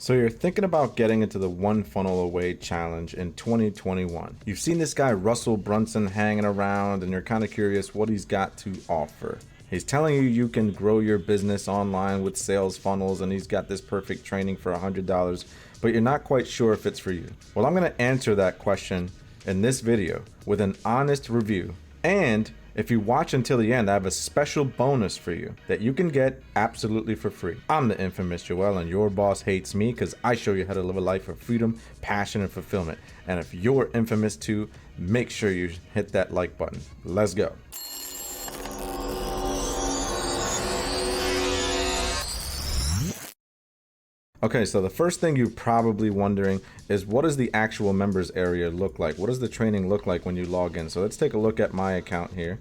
So you're thinking about getting into the one funnel away challenge in 2021. You've seen this guy Russell Brunson hanging around and you're kind of curious what he's got to offer. He's telling you you can grow your business online with sales funnels and he's got this perfect training for $100, but you're not quite sure if it's for you. Well, I'm going to answer that question in this video with an honest review, and if you watch until the end, I have a special bonus for you that you can get absolutely for free. I'm the infamous Joel, and your boss hates me because I show you how to live a life of freedom, passion, and fulfillment. And if you're infamous too, make sure you hit that like button. Let's go. Okay, so the first thing you're probably wondering is, what does the actual members area look like? What does the training look like when you log in? So let's take a look at my account here.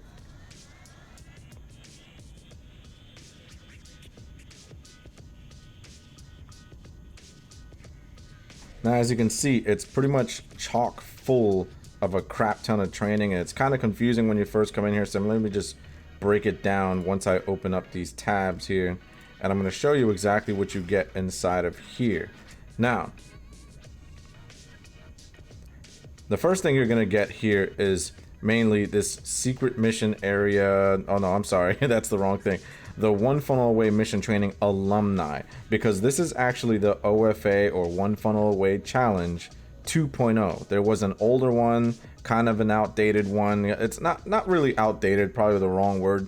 Now, as you can see, it's pretty much chock full of a crap ton of training, and it's kind of confusing when you first come in here. So let me just break it down once I open up these tabs here, and I'm going to show you exactly what you get inside of here. Now, the first thing you're going to get here is mainly this secret mission area. Oh no, I'm sorry, that's the wrong thing. The One Funnel Away Mission Training Alumni, because this is actually the OFA, or One Funnel Away Challenge 2.0. There was an older one, kind of an outdated one. It's not really outdated, probably the wrong word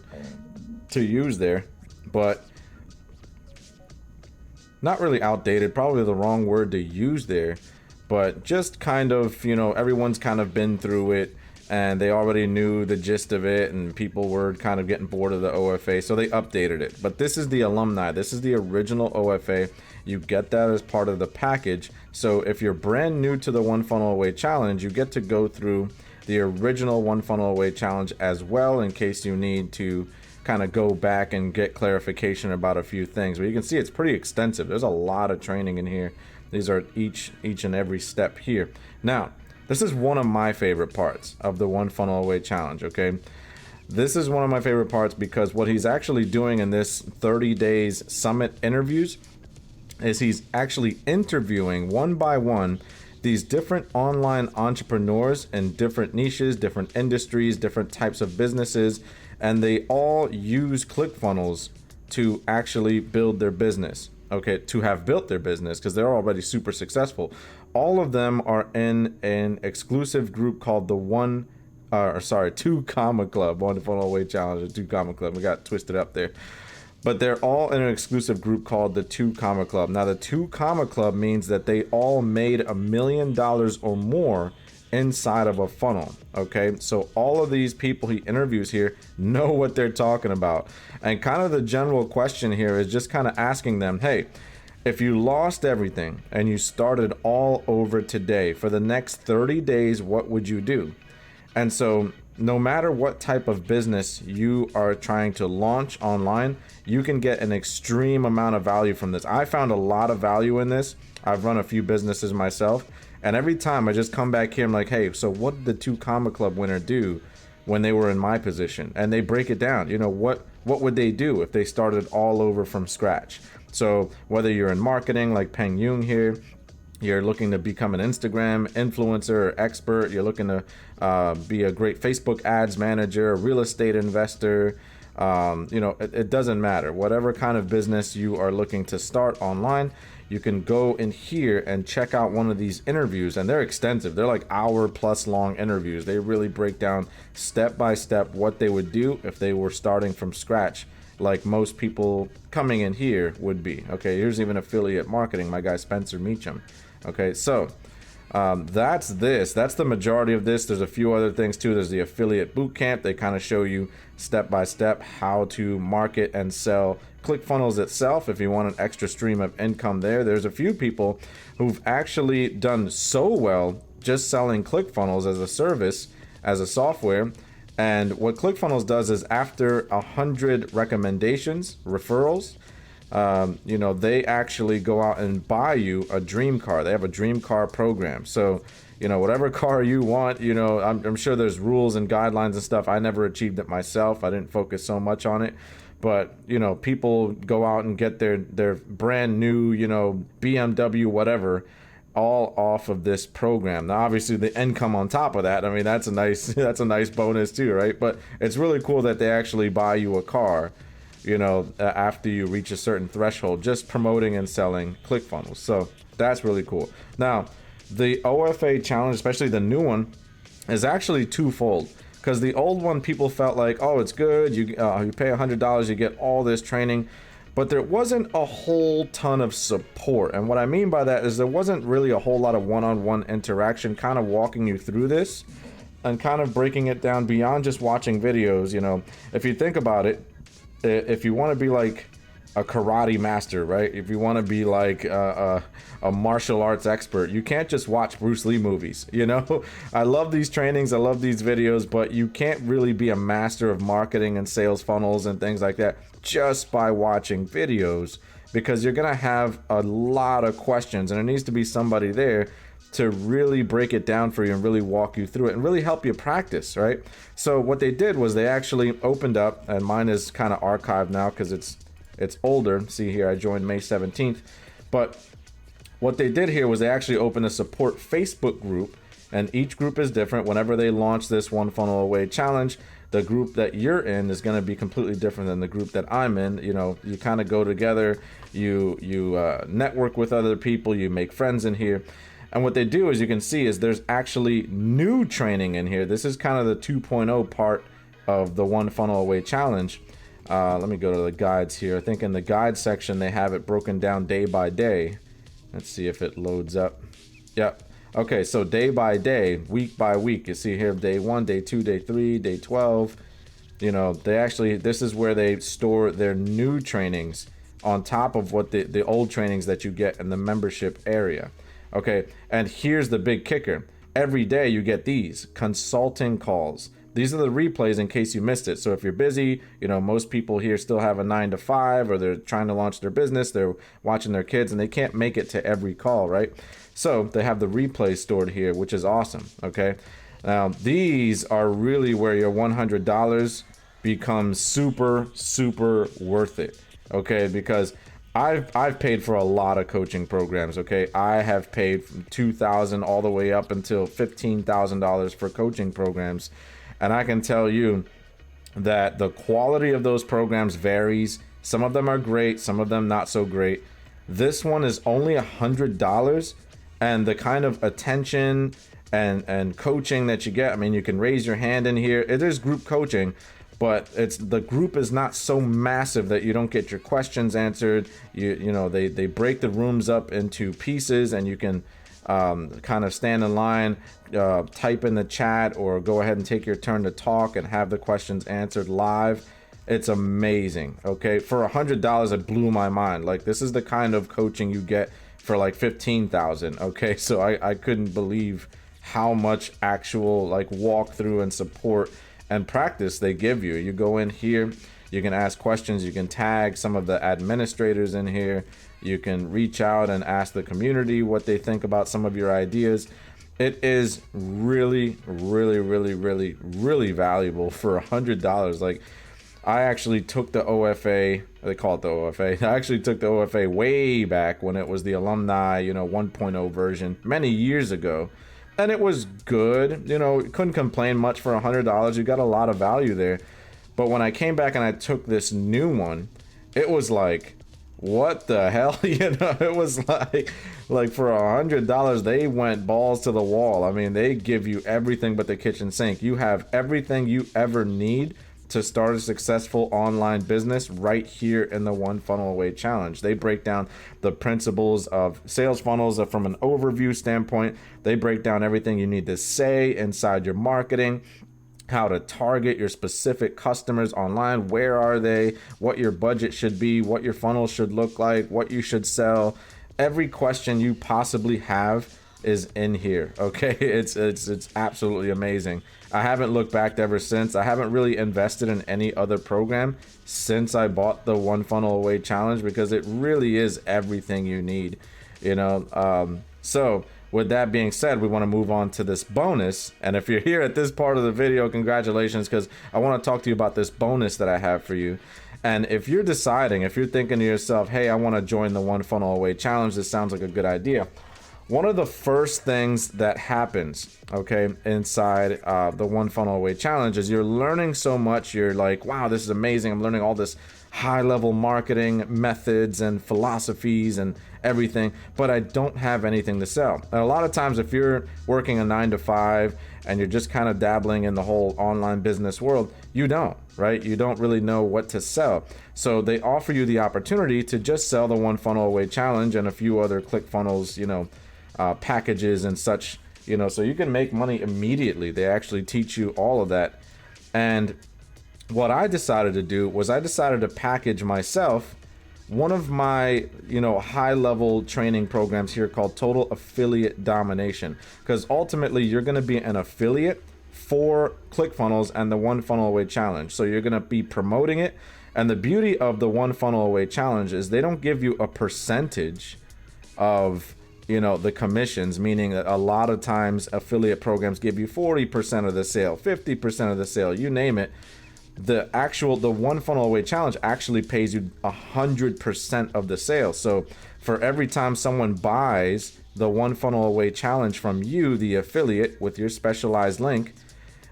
to use there, but not really outdated, probably the wrong word to use there, but just kind of, you know, everyone's kind of been through it and they already knew the gist of it, and people were kind of getting bored of the OFA, so they updated it. But this is the alumni, this is the original OFA. You get that as part of the package. So if you're brand new to the One Funnel Away Challenge, you get to go through the original One Funnel Away Challenge as well, in case you need to kind of go back and get clarification about a few things. But you can see it's pretty extensive. There's a lot of training in here. These are each and every step here. Now, this is one of my favorite parts of the One Funnel Away Challenge, okay? This is one of my favorite parts because what he's actually doing in this 30 days summit interviews is he's actually interviewing one by one these different online entrepreneurs in different niches, different industries, different types of businesses, and they all use ClickFunnels to actually build their business. Okay, to have built their business, because they're already super successful. All of them are in an exclusive group called the Two Comma Club, One Funnel Away Challenge, the Two Comma Club. We got twisted up there. But they're all in an exclusive group called the Two Comma Club. Now, the Two Comma Club means that they all made $1 million or more inside of a funnel. Okay, so all of these people he interviews here know what they're talking about, and kind of the general question here is just kind of asking them, hey, if you lost everything and you started all over today for the next 30 days, what would you do? And so no matter what type of business you are trying to launch online, you can get an extreme amount of value from this. I found a lot of value in this. I've run a few businesses myself, and every time I just come back here, I'm like, hey, so what did the Two Comma Club winner do when they were in my position? And they break it down. You know, what would they do if they started all over from scratch? So whether you're in marketing like Peng Yung here, you're looking to become an Instagram influencer or expert, you're looking to be a great Facebook ads manager, a real estate investor, you know, it doesn't matter. Whatever kind of business you are looking to start online, you can go in here and check out one of these interviews, and they're extensive. They're like hour-plus long interviews. They really break down step by step what they would do if they were starting from scratch, like most people coming in here would be. Okay, here's even affiliate marketing, my guy Spencer Meacham. Okay, so that's the majority of this. There's a few other things too. There's the affiliate bootcamp. They kind of show you step by step how to market and sell ClickFunnels itself if you want an extra stream of income there. There's a few people who've actually done so well just selling ClickFunnels as a service, as a software. And what ClickFunnels does is, after 100 recommendations, referrals, you know, they actually go out and buy you a dream car. They have a dream car program. So, you know, whatever car you want, you know, I'm sure there's rules and guidelines and stuff. I never achieved it myself. I didn't focus so much on it. but you know, people go out and get their brand new, you know, BMW whatever, all off of this program. Now obviously the income on top of that, I mean, that's a nice that's a nice bonus too, right? But it's really cool that they actually buy you a car, you know, after you reach a certain threshold, just promoting and selling ClickFunnels. So that's really cool. Now the OFA challenge, especially the new one, is actually twofold, because the old one, people felt like, oh, it's good, you pay $100, you get all this training, but there wasn't a whole ton of support. And what I mean by that is there wasn't really a whole lot of one-on-one interaction, kind of walking you through this and kind of breaking it down beyond just watching videos. You know, if you think about it, if you want to be like a karate master, right? If you want to be like a martial arts expert, you can't just watch Bruce Lee movies, you know? I love these trainings, I love these videos, but you can't really be a master of marketing and sales funnels and things like that just by watching videos, because you're gonna have a lot of questions, and there needs to be somebody there to really break it down for you and really walk you through it and really help you practice, right? So what they did was they actually opened up, and mine is kind of archived now because it's older. See here, I joined May 17th. But what they did here was they actually opened a support Facebook group, and each group is different. Whenever they launch this One Funnel Away challenge, the group that you're in is going to be completely different than the group that I'm in. You know, you kind of go together, you network with other people, you make friends in here. And what they do, as you can see, is there's actually new training in here. This is kind of the 2.0 part of the One Funnel Away challenge. Let me go to the guides here. I think in the guide section, they have it broken down day by day. Let's see if it loads up. Yep. Okay, so day by day, week by week, you see here day 1, day 2, day 3, day 12. You know, they actually, this is where they store their new trainings on top of what the old trainings that you get in the membership area. Okay, and here's the big kicker. Every day you get these consulting calls. These are the replays in case you missed it. So if you're busy, you know, most people here still have a 9 to 5, or they're trying to launch their business, they're watching their kids, and they can't make it to every call, right? So they have the replays stored here, which is awesome, okay? Now, these are really where your $100 becomes super, super worth it, okay? Because I've paid for a lot of coaching programs, okay? I have paid from $2,000 all the way up until $15,000 for coaching programs. And I can tell you that the quality of those programs varies. Some of them are great, some of them not so great. This one is only $100, and the kind of attention and coaching that you get, I mean, you can raise your hand in here. It is group coaching, but the group is not so massive that you don't get your questions answered. You know, they break the rooms up into pieces, and you can kind of stand in line, type in the chat, or go ahead and take your turn to talk and have the questions answered live. It's amazing. Okay, for $100, it blew my mind. Like, this is the kind of coaching you get for like $15,000. Okay, so I couldn't believe how much actual like walkthrough and support and practice they give you. You go in here, you can ask questions, you can tag some of the administrators in here, you can reach out and ask the community what they think about some of your ideas. It is really, really, really, really, really valuable for $100. Like, I actually took the OFA, they call it the OFA. I actually took the OFA way back when it was the alumni, you know, 1.0 version many years ago. And it was good, you know, couldn't complain much for $100. You got a lot of value there. But when I came back and I took this new one, it was like, what the hell? You know, it was like for $100, they went balls to the wall. I mean, they give you everything but the kitchen sink. You have everything you ever need to start a successful online business right here in the One Funnel Away challenge. They break down the principles of sales funnels from an overview standpoint. They break down everything you need to say inside your marketing, how to target your specific customers online, where are they, what your budget should be, what your funnel should look like, what you should sell. Every question you possibly have is in here. Okay, it's absolutely amazing. I haven't looked back ever since. I haven't really invested in any other program since I bought the One Funnel Away challenge, because it really is everything you need, you know. So with that being said, we want to move on to this bonus. And if you're here at this part of the video, congratulations, because I want to talk to you about this bonus that I have for you. And if you're deciding, if you're thinking to yourself, hey, I want to join the One Funnel Away Challenge, this sounds like a good idea. One of the first things that happens, okay, inside the One Funnel Away Challenge is you're learning so much. You're like, wow, this is amazing. I'm learning all this high-level marketing methods and philosophies and everything, but I don't have anything to sell. And a lot of times if you're working a 9 to 5 and you're just kind of dabbling in the whole online business world, you don't, right? You don't really know what to sell. So they offer you the opportunity to just sell the One Funnel Away Challenge and a few other ClickFunnels, packages and such, so you can make money immediately. They actually teach you all of that. And what I decided to do was I decided to package myself one of my, high level training programs here called Total Affiliate Domination, because ultimately you're going to be an affiliate for ClickFunnels and the One Funnel Away Challenge. So you're going to be promoting it. And the beauty of the One Funnel Away Challenge is they don't give you a percentage of the commissions, meaning that a lot of times affiliate programs give you 40% of the sale, 50% of the sale, you name it. The One Funnel Away Challenge actually pays you 100% of the sale. So for every time someone buys the One Funnel Away Challenge from you, the affiliate, with your specialized link,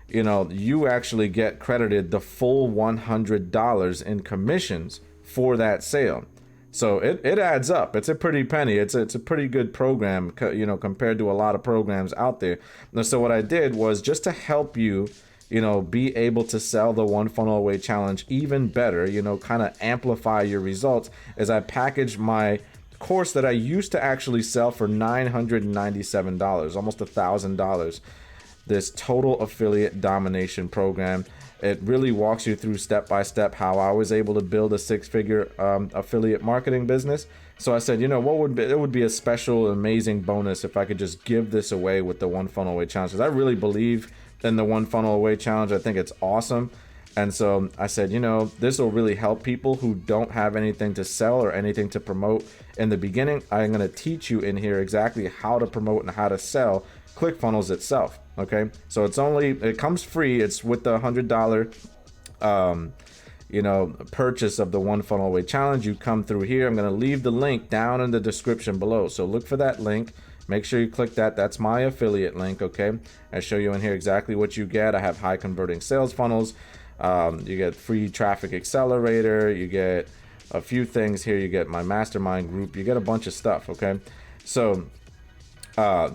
you actually get credited the full $100 in commissions for that sale. So it adds up. It's a pretty penny. It's a pretty good program, compared to a lot of programs out there. And so what I did was, just to help you, be able to sell the One Funnel Away Challenge even better, kind of amplify your results, is I packaged my course that I used to actually sell for $997, almost $1,000. This Total Affiliate Domination program. It really walks you through step by step how I was able to build a 6-figure affiliate marketing business. So I said, it would be a special, amazing bonus if I could just give this away with the One Funnel Away Challenge. Because I really believe in the One Funnel Away Challenge. I think it's awesome. And so I said, this will really help people who don't have anything to sell or anything to promote in the beginning. I'm going to teach you in here exactly how to promote and how to sell ClickFunnels itself. Okay, so it comes free. It's with the $100 purchase of the One Funnel Away Challenge. You come through here. I'm going to leave the link down in the description below, so look for that link. Make sure you click that. That's my affiliate link. Okay, I show you in here exactly what you get. I have high converting sales funnels. You get free traffic accelerator. You get a few things here. You get my mastermind group. You get a bunch of stuff. Okay, so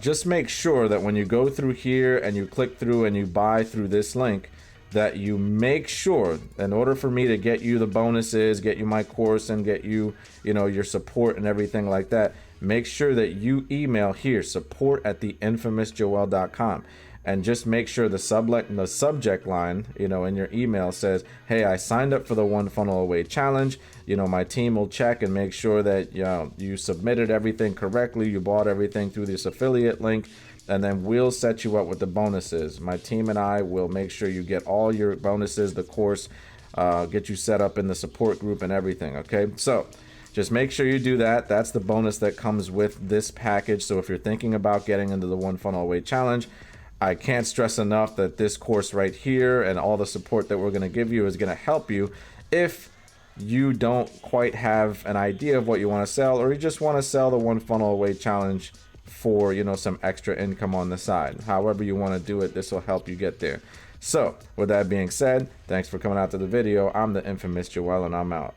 just make sure that when you go through here and you click through and you buy through this link, that you make sure, in order for me to get you the bonuses, get you my course, and get you, your support and everything like that, make sure that you email here, support@theinfamousjoel.com. And just make sure the subject line, in your email says, hey, I signed up for the One Funnel Away Challenge. My team will check and make sure that, you submitted everything correctly. You bought everything through this affiliate link, and then we'll set you up with the bonuses. My team and I will make sure you get all your bonuses, the course, get you set up in the support group and everything. Okay. So just make sure you do that. That's the bonus that comes with this package. So if you're thinking about getting into the One Funnel Away Challenge, I can't stress enough that this course right here and all the support that we're going to give you is going to help you if you don't quite have an idea of what you want to sell, or you just want to sell the One Funnel Away Challenge for, some extra income on the side. However you want to do it, this will help you get there. So with that being said, thanks for coming out to the video. I'm the infamous Joel, and I'm out.